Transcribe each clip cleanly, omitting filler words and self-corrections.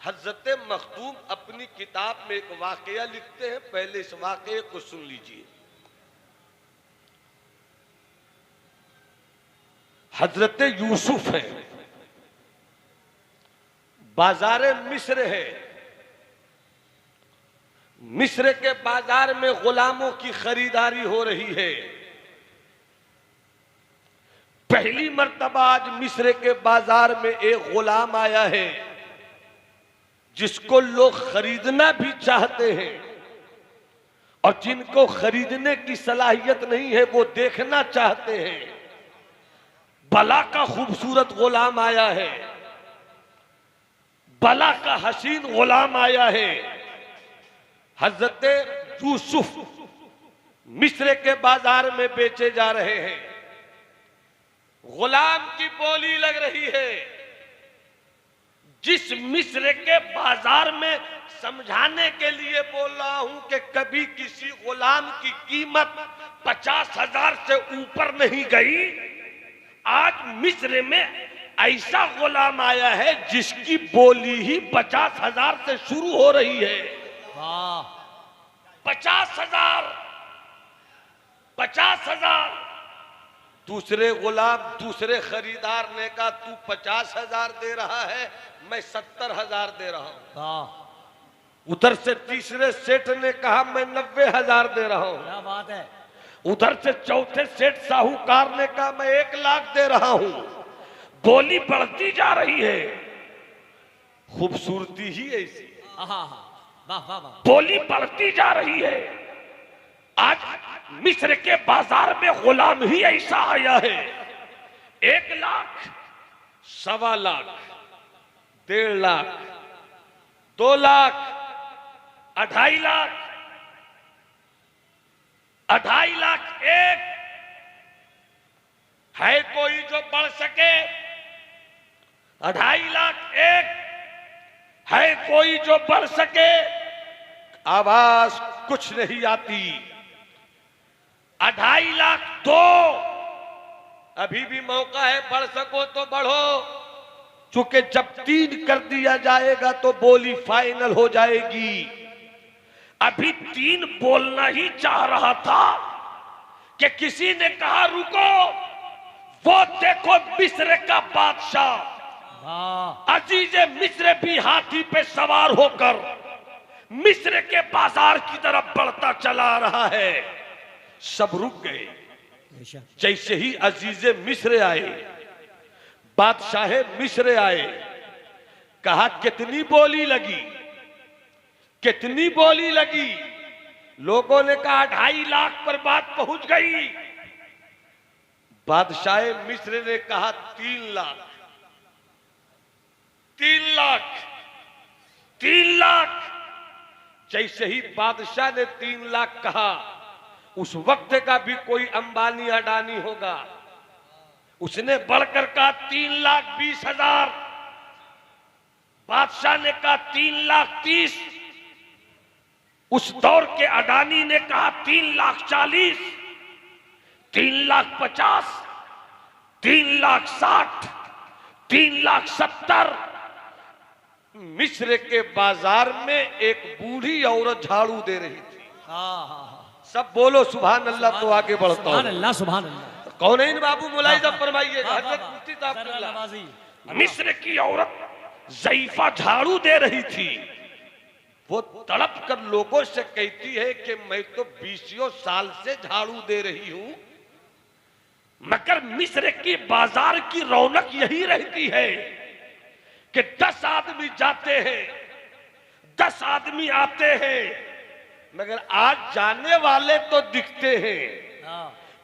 हजरत मखदूम अपनी किताब में एक वाकया लिखते हैं, पहले इस वाकये को सुन लीजिए। हजरत यूसुफ है, बाजार मिस्र है, मिस्र के बाजार में गुलामों की खरीदारी हो रही है। पहली मर्तबा आज मिस्र के बाजार में एक गुलाम आया है जिसको लोग खरीदना भी चाहते हैं, और जिनको खरीदने की सलाहियत नहीं है वो देखना चाहते हैं। बला का खूबसूरत गुलाम आया है, बला का हसीन गुलाम आया है। हजरत यूसुफ मिस्र के बाजार में बेचे जा रहे हैं। गुलाम की बोली लग रही है। जिस मिस्र के बाजार में समझाने के लिए बोल रहा हूं कि कभी किसी गुलाम की कीमत 50,000 से ऊपर नहीं गई, आज मिस्र में ऐसा गुलाम आया है जिसकी बोली ही 50,000 से शुरू हो रही है। 50,000, 50,000। दूसरे गुलाम, दूसरे खरीदार ने कहा तू 50,000 दे रहा है, मैं 70,000 दे रहा हूं। उधर से तीसरे सेठ ने कहा मैं 90,000 दे रहा हूं। क्या बात है। उधर से चौथे सेठ साहूकार ने कहा मैं 1,00,000 दे रहा हूं। बोली बढ़ती जा रही है। खूबसूरती ही ऐसी, बोली बढ़ती जा रही है। आज मिस्र के बाजार में गुलाम ही ऐसा आया है। 1,00,000, 1,25,000, 1,50,000, 2,00,000, 2,50,000, 2,50,000 एक है कोई जो बढ़ सके? 2,50,000 एक है कोई जो बढ़ सके? आवाज कुछ नहीं आती। 2,50,000 दो, अभी भी मौका है, बढ़ सको तो बढ़ो, चूंकि जब 3 कर दिया जाएगा तो बोली फाइनल हो जाएगी। अभी 3 बोलना ही चाह रहा था कि किसी ने कहा रुको, वो देखो मिस्र का बादशाह अजीज मिस्र भी हाथी पे सवार होकर मिस्र के बाजार की तरफ बढ़ता चला रहा है। सब रुक गए। जैसे ही अजीज मिस्र आए, बादशाह मिस्र आए, कहा कितनी बोली लगी, कितनी बोली लगी? लोगों ने कहा 2,50,000 पर बात पहुंच गई। बादशाह मिस्र ने कहा 3,00,000, 3,00,000, 3,00,000। जैसे ही बादशाह ने 3,00,000 कहा, उस वक्त का भी कोई अंबानी अडानी होगा, उसने बढ़कर कहा 3,20,000। बादशाह ने कहा 3,30,000। उस दौर के अडानी ने कहा 3,40,000, 3,50,000, 3,60,000, 3,70,000। मिस्र के बाजार में एक बूढ़ी औरत झाड़ू दे रही थी। सब बोलो सुभान अल्लाह तो आगे बढ़ता हूं। सुभान अल्लाह, सुभान अल्लाह। कौन है इन बाबू मुलाहिजा फरमाइएगा। हजरत मुफ्ती साहब, मिस्र की औरत ज़ईफा झाड़ू दे रही थी। वो तड़प कर लोगों से कहती है कि मैं तो 20 साल से झाड़ू दे रही हूं, मगर मिस्र की बाजार की रौनक यही रहती है कि 10 आदमी जाते हैं, 10 आदमी आते हैं, मगर आज जाने वाले तो दिखते हैं,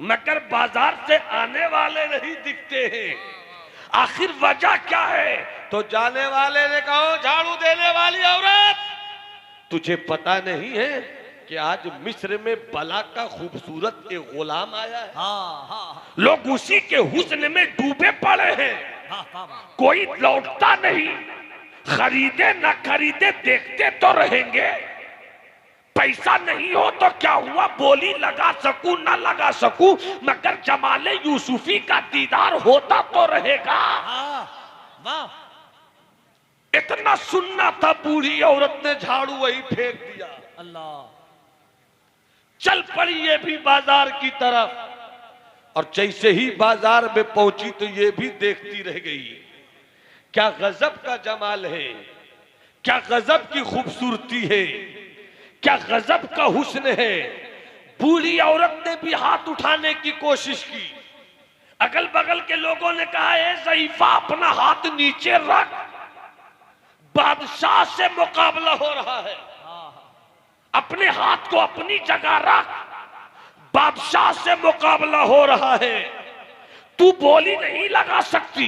मगर बाजार से आने वाले नहीं दिखते हैं। आखिर वजह क्या है? तो जाने वाले ने कहा झाड़ू देने वाली औरत, तुझे पता नहीं है कि आज मिस्र में बला का खूबसूरत एक गुलाम आया है। लोग उसी के हुस्न में डूबे पड़े हैं, कोई लौटता नहीं। खरीदे न खरीदे देखते तो रहेंगे, पैसा नहीं हो तो क्या हुआ, बोली लगा सकूं ना लगा सकूं, मगर जमाले यूसुफी का दीदार होता तो रहेगा। इतना फेंकना सुनना था, बूढ़ी औरत ने झाड़ू वही फेंक दिया। अल्लाह। चल पड़ी ये भी बाजार की तरफ, और जैसे ही बाजार में पहुंची तो ये भी देखती रह गई। क्या गजब का जमाल है, क्या गजब की खूबसूरती है, क्या गजब का हुस्न है। बूढ़ी औरत ने भी हाथ उठाने की कोशिश की। अगल बगल के लोगों ने कहा, ए ज़ईफा अपना हाथ नीचे रख, बादशाह से मुकाबला हो रहा है। अपने हाथ को अपनी जगह रख, बादशाह से मुकाबला हो रहा है। तू बोली नहीं लगा सकती,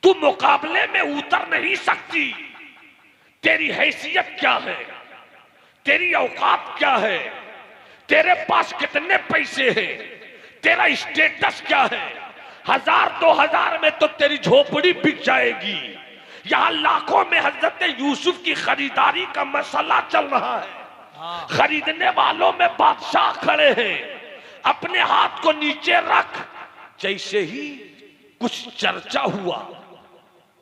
तू मुकाबले में उतर नहीं सकती। तेरी हैसियत क्या है, तेरी औकात क्या है, तेरे पास कितने पैसे हैं, तेरा स्टेटस क्या है। 1000-2000 में तो तेरी झोपड़ी बिक जाएगी। यहां लाखों में हजरत यूसुफ की खरीदारी का मसला चल रहा है। खरीदने वालों में बादशाह खड़े हैं। अपने हाथ को नीचे रख। जैसे ही कुछ चर्चा हुआ,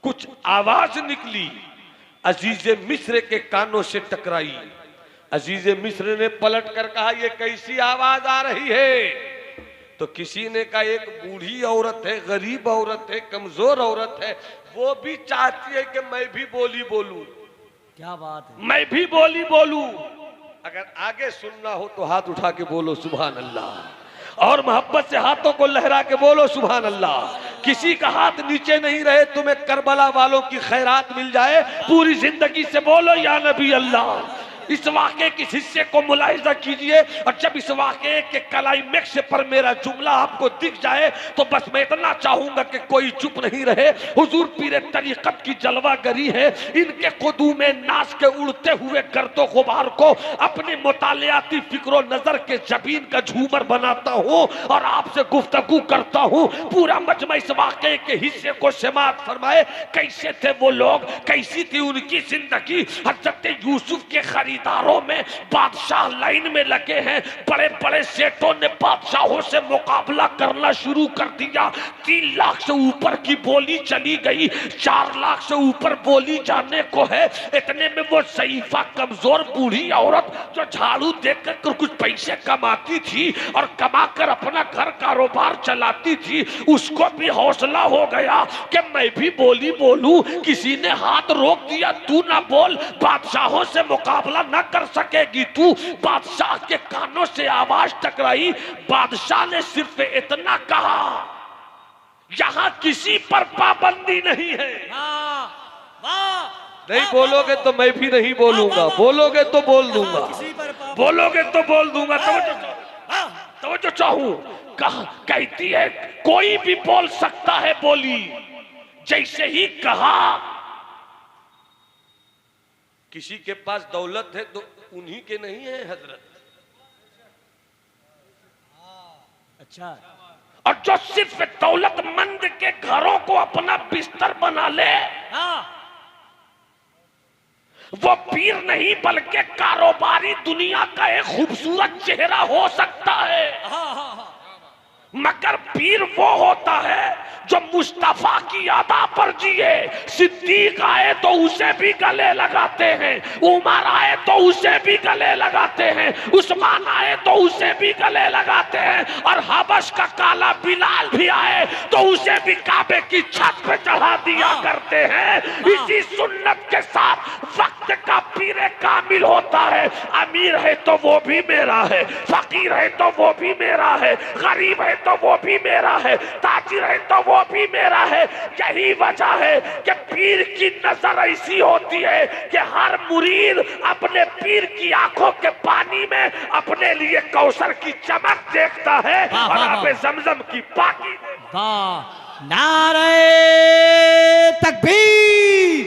कुछ आवाज निकली, अजीज मिस्र के कानों से टकराई। अजीज मिस्र ने पलट कर कहा, यह कैसी आवाज आ रही है? तो किसी ने कहा, एक बूढ़ी औरत है, गरीब औरत है, कमजोर औरत है, वो भी चाहती है कि मैं भी बोली बोलूं। क्या बात है, मैं भी बोली बोलूं। अगर आगे सुनना हो तो हाथ उठा के बोलो सुभान अल्लाह, और मोहब्बत से हाथों को लहरा के बोलो सुभान अल्लाह। किसी का हाथ नीचे नहीं रहे, तुम्हें करबला वालों की खैरात मिल जाए। पूरी जिंदगी से बोलो या नबी अल्लाह। इस वाक़े के हिस्से को मुलाहिजा कीजिए, और जब इस वाक़े के क्लाइमेक्स पर मेरा जुमला आपको दिख जाए तो बस मैं इतना चाहूंगा कि कोई चुप नहीं रहे। हुजूर पीर तरीक़त की जलवागरी है। इनके क़ुदूम नास के उड़ते हुए गर्दो गुबार को अपनी मुतालियाती फिक्रो नजर के जबीन का झूमर बनाता हूँ और आपसे गुफ्तगू करता हूँ। पूरा मजमा इस वाक़े के हिस्से को समाअत फरमाए। कैसे थे वो लोग, कैसी थी उनकी जिंदगी। हज़रत यूसुफ के खरीदारों में बादशाह लाइन में लगे हैं। बड़े बड़े सेठों ने बादशाहों से मुकाबला करना शुरू कर दिया। 3 लाख से ऊपर की बोली चली गई, 4 लाख से ऊपर बोली जाने को है। इतने में वो ज़ईफा कमजोर बूढ़ी औरत जो झाड़ू देकर कुछ पैसे कमाती थी और कमाकर अपना घर कारोबार चलाती थी, उसको भी हौसला हो गया कि मैं भी बोली बोलूं। किसी ने हाथ रोक दिया, तू ना बोल, बादशाहों से मुकाबला न कर सकेगी तू। बादशाह के कानों से आवाज टकराई। बादशाह ने सिर्फ इतना कहा, यहां किसी पर पाबंदी नहीं है। नहीं बोलोगे तो मैं भी नहीं बोलूंगा, बोलोगे तो बोल दूंगा, बोलोगे तो बोल दूंगा। तो जो चाहूं कहती है कोई भी बोल सकता है बोली। जैसे ही कहा, किसी के पास दौलत है तो उन्हीं के नहीं है हजरत। अच्छा, और जो सिर्फ दौलतमंद के घरों को अपना बिस्तर बना ले, वो पीर नहीं बल्कि कारोबारी दुनिया का एक खूबसूरत चेहरा हो सकता है। मगर पीर वो होता है जो मुस्तफा की अदा पर जिए। सिद्दीक आए तो उसे भी गले लगाते हैं, उमर आए तो उसे भी गले लगाते हैं, उस्मान आए तो उसे भी गले लगाते हैं, और हबश का काला बिलाल भी आए तो उसे भी काबे की छत पे चढ़ा दिया करते हैं। इसी सुन्नत के साथ वक्त का पीरे कामिल होता है। अमीर है तो वो भी मेरा है, फकीर है तो वो भी मेरा है, गरीब है तो वो भी मेरा है, ताजिर है तो वो भी मेरा है। यही वजह है कि पीर की नजर ऐसी होती है कि हर मुरीद अपने पीर की आंखों के पानी में अपने लिए कौसर की चमक देखता है और आबे ज़मज़म की पाकी। नारे तकबीर,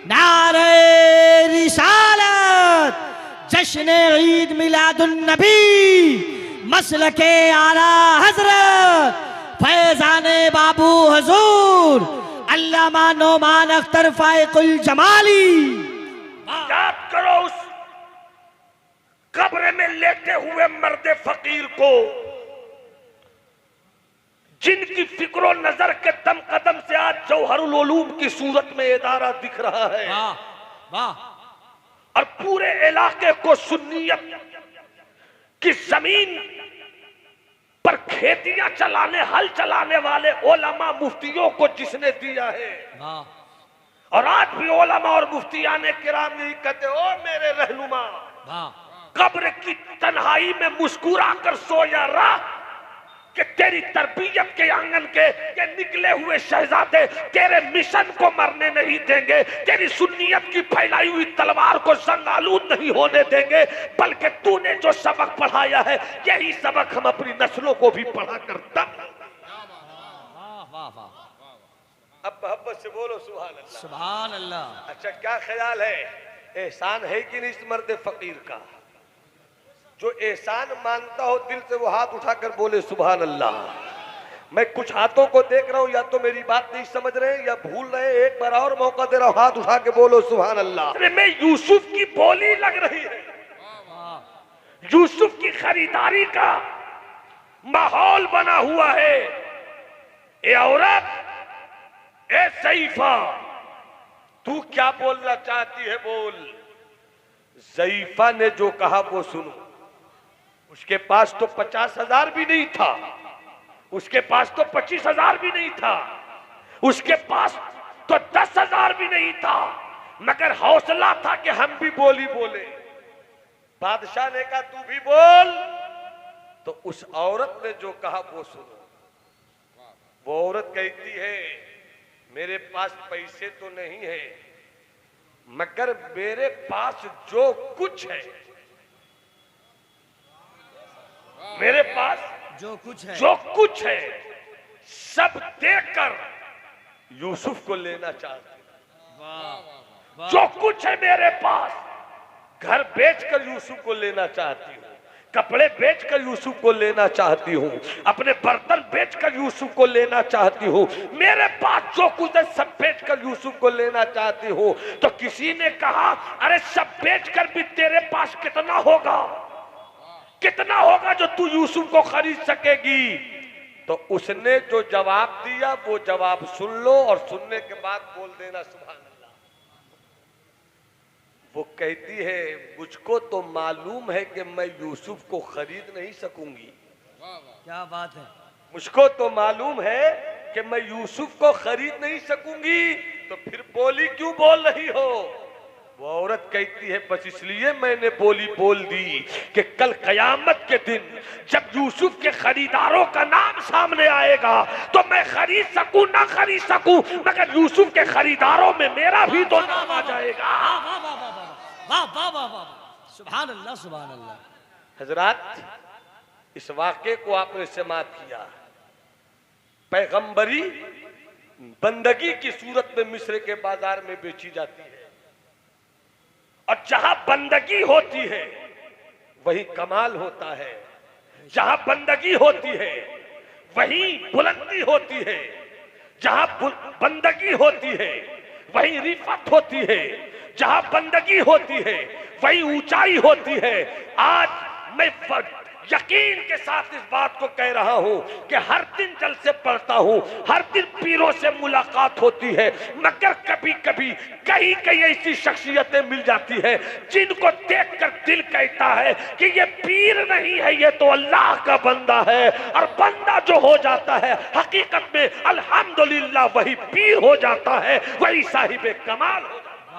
नारे रिसालत, जश्न ईद मिलादुन नबी, मसलके आला हजरत फैजाने बाबू हुजूर अल्लामा नोमान अख्तर फाइकुल जमाली। याद करो उस कब्र में लेटे हुए मर्द फकीर को जिनकी फिक्रो नजर के दम कदम से आज जौहरुल उलूम की सूरत में इदारा दिख रहा है। और पूरे इलाके को सुन्नियत की जमीन पर खेतियां चलाने, हल चलाने वाले ओलमा मुफ्तियों को जिसने दिया है। और आज भी ओलमा और मुफ्तियाने किराम यही कहते, ओ मेरे रहनुमा, कब्र की तन्हाई में मुस्कुरा कर सोया रहा कि तेरी तरबियत के आंगन के ये निकले हुए शहजादे तेरे मिशन को मरने नहीं देंगे, तेरी सुन्नियत की फैलाई हुई तलवार को जंग-आलूद नहीं होने देंगे, बल्कि तूने जो सबक पढ़ाया है यही सबक हम अपनी नस्लों को भी पढ़ा करता। अब मोहब्बत से बोलो सुभान अल्लाह, सुभान अल्लाह। अच्छा, क्या ख्याल है, एहसान है कि नहीं इस मर्द फकीर का? जो एहसान मानता हो दिल से वो हाथ उठाकर बोले सुभान अल्लाह। मैं कुछ हाथों को देख रहा हूं, या तो मेरी बात नहीं समझ रहे या भूल रहे, एक बार और मौका दे रहा हूं, हाथ उठा के बोलो सुभान अल्लाह। अरे मैं यूसुफ की बोली लग रही है, यूसुफ की खरीदारी का माहौल बना हुआ है। ए औरत, ए ज़ईफा, तू क्या बोलना चाहती है बोल। ज़ईफा ने जो कहा वो सुनो। उसके पास तो 50,000 भी नहीं था, उसके पास तो 25,000 भी नहीं था, उसके पास तो 10,000 भी नहीं था, मगर हौसला था कि हम भी बोली बोले। बादशाह ने कहा तू भी बोल, तो उस औरत ने जो कहा वो सुनो। वो औरत कहती है, मेरे पास पैसे तो नहीं है, मगर मेरे पास जो कुछ है, मेरे पास जो कुछ है सब देकर यूसुफ को लेना चाहती हूं। जो कुछ है मेरे पास, घर बेचकर यूसुफ को लेना चाहती हूँ, कपड़े बेचकर यूसुफ को लेना चाहती हूँ, अपने बर्तन बेचकर यूसुफ को लेना चाहती हूँ, मेरे पास जो कुछ है सब बेचकर यूसुफ को लेना चाहती हूँ। तो किसी ने कहा, अरे सब बेचकर भी तेरे पास कितना होगा, कितना होगा जो तू यूसुफ को खरीद सकेगी? तो उसने जो जवाब दिया वो जवाब सुन लो और सुनने के बाद बोल देना सुभान अल्लाह। वो कहती है, मुझको तो मालूम है कि मैं यूसुफ को खरीद नहीं सकूंगी। क्या बात है। मुझको तो मालूम है कि मैं यूसुफ को खरीद नहीं सकूंगी, तो फिर बोली क्यों बोल रही हो? वो औरत कहती है, बस इसलिए मैंने बोली बोल दी कि कल कयामत के दिन जब यूसुफ के खरीदारों का नाम सामने आएगा तो मैं खरीद सकूं ना खरीद सकूं, मगर यूसुफ के खरीदारों में मेरा भी तो नाम आ जाएगा। वाह वाह वाह वाह, सुभान अल्लाह सुभान अल्लाह। हजरात, इस वाक़े को आपने समाप्त किया। पैगंबरी बंदगी की सूरत में मिस्र के बाजार में बेची जाती है, और जहां बंदगी होती है वही कमाल होता है, जहां बंदगी होती है वही बुलंदी होती है, जहां बंदगी होती है वही रिफत होती है, जहां बंदगी होती है वही ऊंचाई होती है। आज मैं यकीन के साथ इस बात को कह रहा हूं कि हर दिन जलसे पढ़ता हूं, हर दिन पीरों से मुलाकात होती है, मगर कभी कभी कई कई ऐसी शख्सियतें मिल जाती है जिनको देखकर दिल कहता है कि ये पीर नहीं है, ये तो अल्लाह का बंदा है। और बंदा जो हो जाता है हकीकत में अल्हम्दुलिल्लाह वही पीर हो जाता है, वही साहिब कमाल हो जाता है।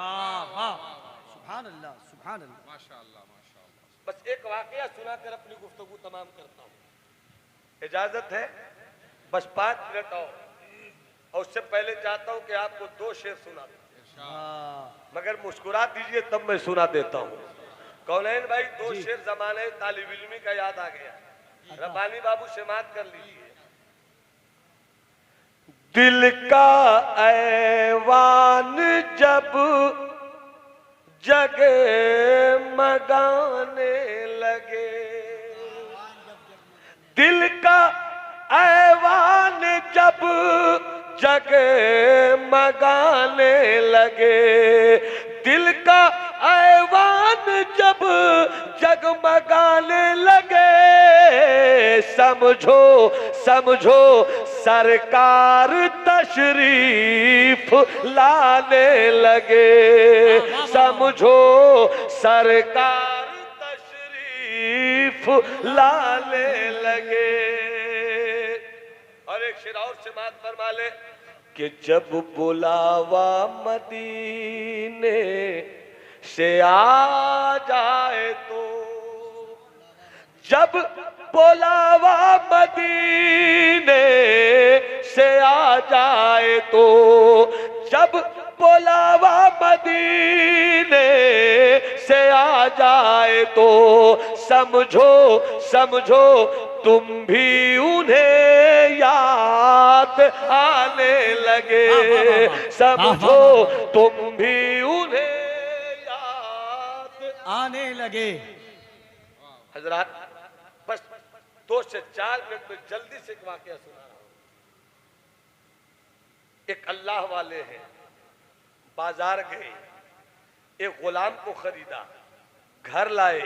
सुभान अल्लाह सुभान अल्लाह, माशाअल्लाह माशाअल्लाह। बस एक वाकया सुनाकर अपनी गुफ्तगू तमाम करता हूँ, इजाजत है? बस 5 मिनट और उससे पहले चाहता हूँ कि आपको 2 शेर सुना दूं, मगर मुस्कुरा दीजिए तब मैं सुना देता हूँ। कौनैन भाई, 2 शेर जमाने तालिब इल्मी का याद आ गया, रब्बानी बाबू समात कर लीजिए। दिल का ऐवान जब जगमगाने लगे, दिल का ऐवान जब जगमगाने लगे, दिल का ऐवान जब जगमगाने लगे, समझो समझो सरकार तशरीफ लाने लगे। समझो सरकार तशरीफ लाने लगे। और एक शेर और समात फरमा ले कि जब बुलावा मदीने से आ जाए तो, जब बुलावा मदीने से आ जाए तो, जब बुलावा मदीने से आ जाए तो, समझो समझो तुम भी उन्हें याद आने लगे। समझो तुम भी उन्हें याद आने लगे। हजरात बस 2 से 4 मिनट में जल्दी से एक वाकया सुना रहा हूं। एक अल्लाह वाले हैं, बाजार गए, एक गुलाम को खरीदा, घर लाए,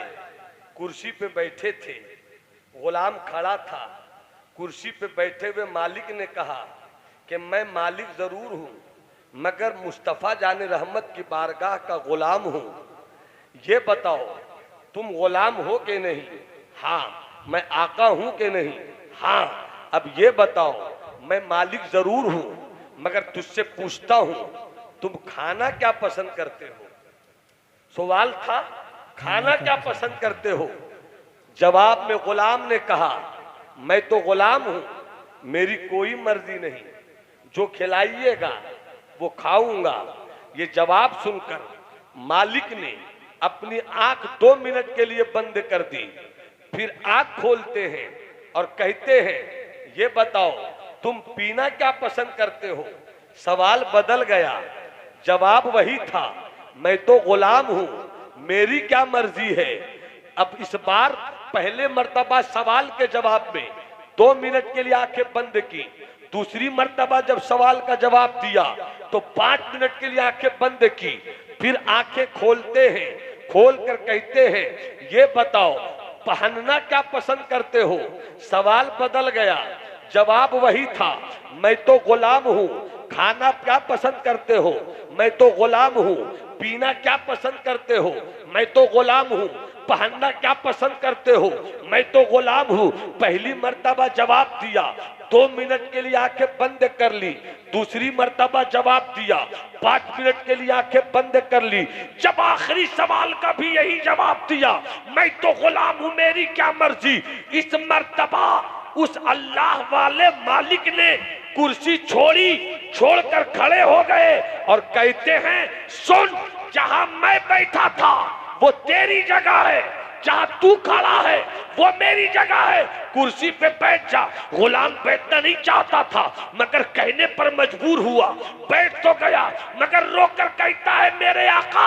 कुर्सी पे बैठे थे, गुलाम खड़ा था। कुर्सी पे बैठे हुए मालिक ने कहा कि मैं मालिक जरूर हूं मगर मुस्तफा जाने रहमत की बारगाह का गुलाम हूं, ये बताओ तुम गुलाम हो कि नहीं? हाँ। मैं आका हूं कि नहीं? हाँ। अब ये बताओ मैं मालिक जरूर हूं मगर तुझसे पूछता हूं तुम खाना क्या पसंद करते हो? सवाल था खाना क्या पसंद करते हो? जवाब में गुलाम ने कहा मैं तो गुलाम हूं, मेरी कोई मर्जी नहीं, जो खिलाइएगा वो खाऊंगा। ये जवाब सुनकर मालिक ने अपनी आंख 2 मिनट के लिए बंद कर दी, फिर आंख खोलते हैं और कहते हैं ये बताओ तुम पीना क्या पसंद करते हो? सवाल बदल गया, जवाब वही था मैं तो गुलाम हूं, मेरी क्या मर्जी है। अब इस बार पहले मर्तबा सवाल के जवाब में 2 मिनट के लिए आंखें बंद की, दूसरी मर्तबा जब सवाल का जवाब दिया तो 5 मिनट के लिए आंखें बंद की, फिर आंखें खोलते हैं, खोल कर कहते हैं ये बताओ पहनना क्या पसंद करते हो? सवाल बदल गया, जवाब वही था मैं तो गुलाम हूं, खाना क्या पसंद करते हो? मैं तो गुलाम हूं, पीना क्या पसंद करते हो? मैं तो गुलाम हूं, पहनना क्या पसंद करते हो? मैं तो गुलाम हूं। पहली मर्तबा जवाब दिया, 2 मिनट के लिए आंखें बंद कर ली, दूसरी मर्तबा जवाब दिया, 5 मिनट के लिए आंखें बंद कर ली, जब आखिरी सवाल का भी यही जवाब दिया मैं तो गुलाम हूं, मेरी क्या मर्जी। इस मर्तबा उस अल्लाह वाले मालिक ने कुर्सी छोड़ी, छोड़कर खड़े हो गए और कहते हैं सुन, जहां मैं बैठा था वो तेरी जगह है, जहां तू खड़ा है वो मेरी जगह है, कुर्सी पे बैठ जा। गुलाम बैठना नहीं चाहता था मगर कहने पर मजबूर हुआ, बैठ तो गया मगर रोकर कहता है मेरे आका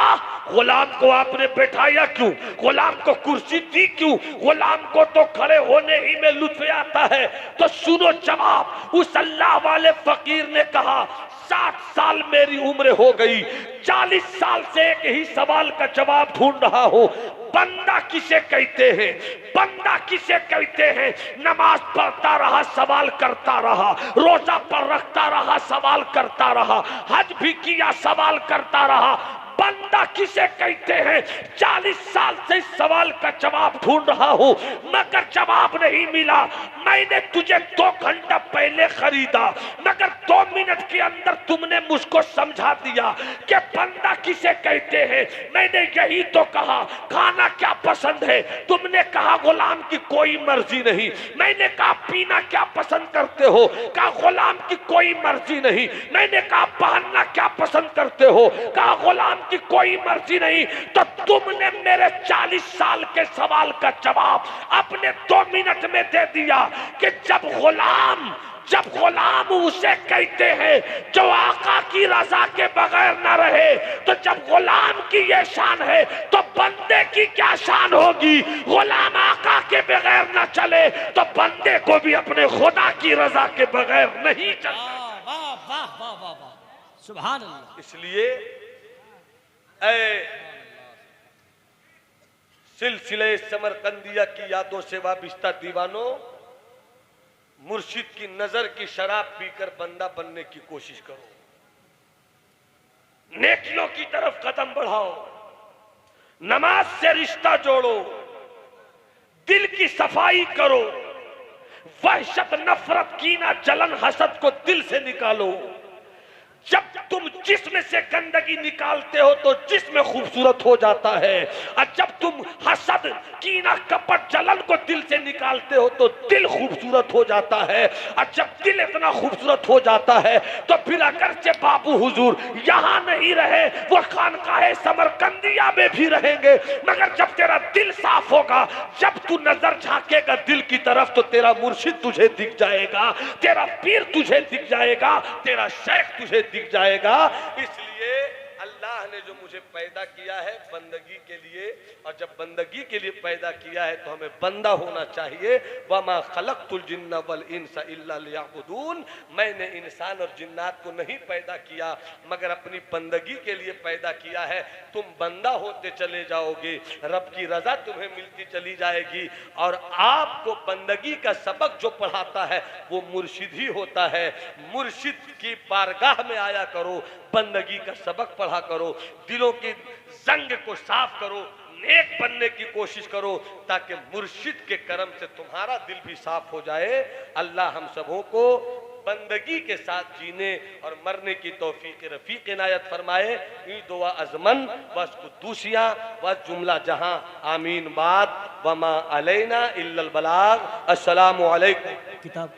गुलाम को आपने बैठाया क्यों? गुलाम को कुर्सी दी क्यों? गुलाम को तो खड़े होने ही में लुत्फ आता है। तो सुनो जवाब, उस अल्लाह वाले फकीर ने कहा 60 साल मेरी उम्र हो गई, 40 साल से एक ही सवाल का जवाब ढूंढ रहा हूं, बंदा किसे कहते हैं? बंदा किसे कहते हैं? नमाज पढ़ता रहा, सवाल करता रहा, रोजा पर रखता रहा, सवाल करता रहा, हज भी किया, सवाल करता रहा, बंदा किसे कहते हैं? 40 साल से इस सवाल का जवाब ढूंढ रहा हूं मगर जवाब नहीं मिला। मैंने तुझे 2 घंटा पहले खरीदा मगर 2 मिनट के अंदर तुमने मुझको समझा दिया कि बंदा किसे कहते हैं। मैंने यही तो कहा खाना क्या पसंद है, तुमने कहा गुलाम की कोई मर्जी नहीं। मैंने कहा पीना क्या पसंद करते हो, कहा गुलाम की कोई मर्जी नहीं। मैंने कहा पहनना क्या पसंद करते हो, कहा गुलाम की कोई मर्जी नहीं। तो तुमने मेरे 40 साल के सवाल का जवाब अपने 2 मिनट में दे दिया कि जब गुलाम उसे कहते हैं जो आका की रजा के बगैर न रहे, तो जब गुलाम की ये शान है तो बंदे की क्या शान होगी। गुलाम आका के बगैर न चले तो बंदे को भी अपने खुदा की रजा के बगैर नहीं चलना। वाह वाह वाह वाह वाह, सुभान अल्लाह। इसलिए सिलसिले समरकंदिया की यादों से वाबिस्ता दीवानों, मुर्शिद की नजर की शराब पीकर बंदा बनने की कोशिश करो, नेकियों की तरफ कदम बढ़ाओ, नमाज से रिश्ता जोड़ो, दिल की सफाई करो, वहशत, नफरत, कीना, जलन, हसद को दिल से निकालो। जब तुम जिस्म से गंदगी निकालते हो तो जिस्म खूबसूरत हो जाता है, और जब तुम हसद, कीना, कपट, जलन को दिल से निकालते हो तो दिल खूबसूरत हो जाता है। और जब दिल इतना खूबसूरत हो जाता है तो फिर अगर से बाबू हुजूर यहाँ नहीं रहे, वो खानकाहे समरकंदिया में भी रहेंगे, मगर जब तेरा दिल साफ होगा, जब तू नजर झांकेगा दिल की तरफ तो तेरा मुर्शिद तुझे दिख जाएगा, तेरा पीर तुझे दिख जाएगा, तेरा शेख तुझे दिख जाएगा। इसलिए अल्लाह ने जो मुझे पैदा किया है बंदगी के लिए, और जब बंदगी के लिए पैदा किया है तो हमें बंदा होना चाहिए। वमा खलक़तुल जिन्ना वल इंसा इल्ला लियअबुदून, मैंने इंसान और जिन्नात को नहीं पैदा किया मगर अपनी बंदगी के लिए पैदा किया है। तुम बंदा होते चले जाओगे, रब की रजा तुम्हें मिलती चली जाएगी, और आपको बंदगी का सबक जो पढ़ाता है वो मुर्शिद ही होता है। मुर्शिद की बारगाह में आया करो, बंदगी का सबक पढ़ा करो, दिलों की जंग को साफ करो, नेक बनने की कोशिश करो, ताकि मुर्शिद के करम से तुम्हारा दिल भी साफ हो जाए। अल्लाह हम सबों को बंदगी के साथ जीने और मरने की तौफीक रफीक इनायत फरमाए। ई दुआ अजमन बस कुद्दूसिया बस जुमला जहां आमीन बाद वमा अलैना इल्लल बलाग। अस्सलामु अलैकुम। किताब